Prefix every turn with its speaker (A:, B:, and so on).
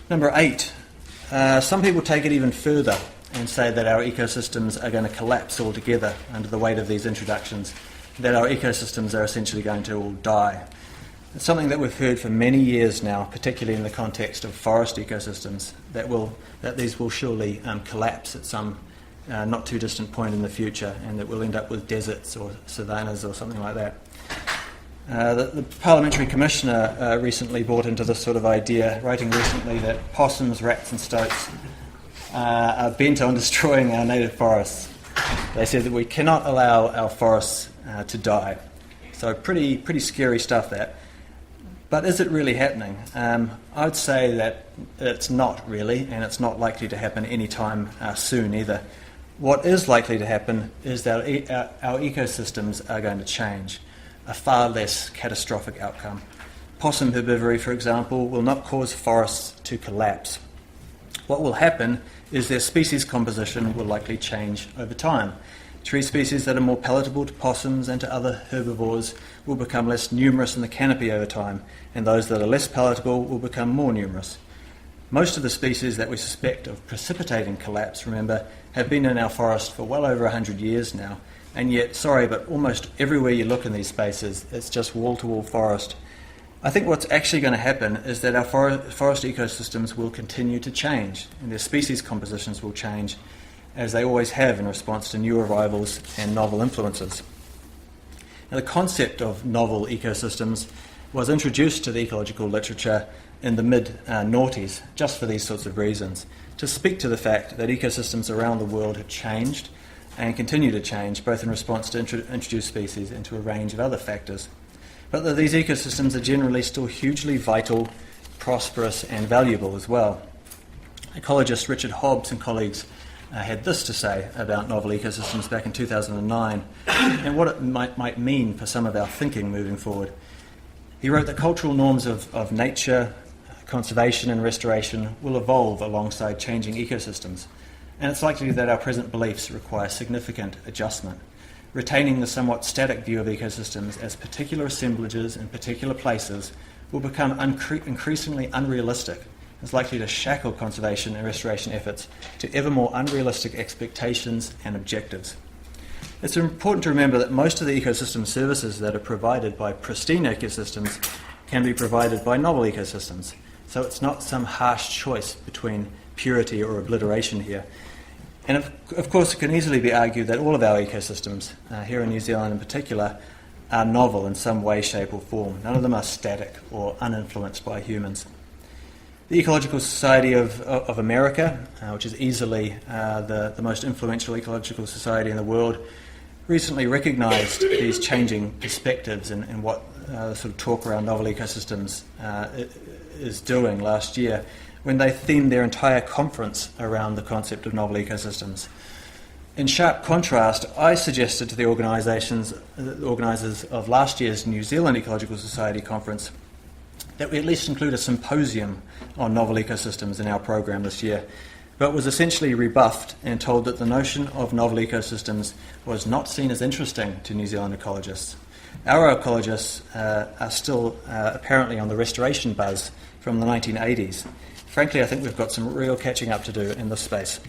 A: Number 8, some people take it even further and say that our ecosystems are going to collapse altogether under the weight of these introductions, that our ecosystems are essentially going to all die. It's something that we've heard for many years now, particularly in the context of forest ecosystems, that these will surely collapse at some not too distant point in the future, and that we'll end up with deserts or savannas or something like that. The Parliamentary Commissioner recently bought into this sort of idea, writing recently that possums, rats and stoats are bent on destroying our native forests. They said that we cannot allow our forests to die. So pretty scary stuff, that. But is it really happening? I'd say that it's not really, and it's not likely to happen anytime soon either. What is likely to happen is that our ecosystems are going to change, a far less catastrophic outcome. Possum herbivory, for example, will not cause forests to collapse. What will happen is their species composition will likely change over time. Tree species that are more palatable to possums and to other herbivores will become less numerous in the canopy over time, and those that are less palatable will become more numerous. Most of the species that we suspect of precipitating collapse, remember, have been in our forest for well over 100 years now, and yet, but almost everywhere you look in these spaces, it's just wall-to-wall forest. I think what's actually going to happen is that our forest ecosystems will continue to change, and their species compositions will change, as they always have in response to new arrivals and novel influences. Now, the concept of novel ecosystems was introduced to the ecological literature in the mid-noughties, just for these sorts of reasons, to speak to the fact that ecosystems around the world have changed and continue to change, both in response to introduced species and to a range of other factors. But that these ecosystems are generally still hugely vital, prosperous and valuable as well. Ecologist Richard Hobbs and colleagues had this to say about novel ecosystems back in 2009 and what it might mean for some of our thinking moving forward. He wrote that cultural norms of nature, conservation and restoration will evolve alongside changing ecosystems, and it's likely that our present beliefs require significant adjustment. Retaining the somewhat static view of ecosystems as particular assemblages in particular places will become increasingly unrealistic. It's likely to shackle conservation and restoration efforts to ever more unrealistic expectations and objectives. It's important to remember that most of the ecosystem services that are provided by pristine ecosystems can be provided by novel ecosystems. So it's not some harsh choice between purity or obliteration here. And of course, it can easily be argued that all of our ecosystems, here in New Zealand in particular, are novel in some way, shape or form. None of them are static or uninfluenced by humans. The Ecological Society of America, which is easily the most influential ecological society in the world, recently recognised these changing perspectives and what the sort of talk around novel ecosystems is doing last year, when they themed their entire conference around the concept of novel ecosystems. In sharp contrast, I suggested to the organisers of last year's New Zealand Ecological Society conference that we at least include a symposium on novel ecosystems in our program this year, but was essentially rebuffed and told that the notion of novel ecosystems was not seen as interesting to New Zealand ecologists. Our ecologists are still apparently on the restoration buzz from the 1980s. Frankly, I think we've got some real catching up to do in this space.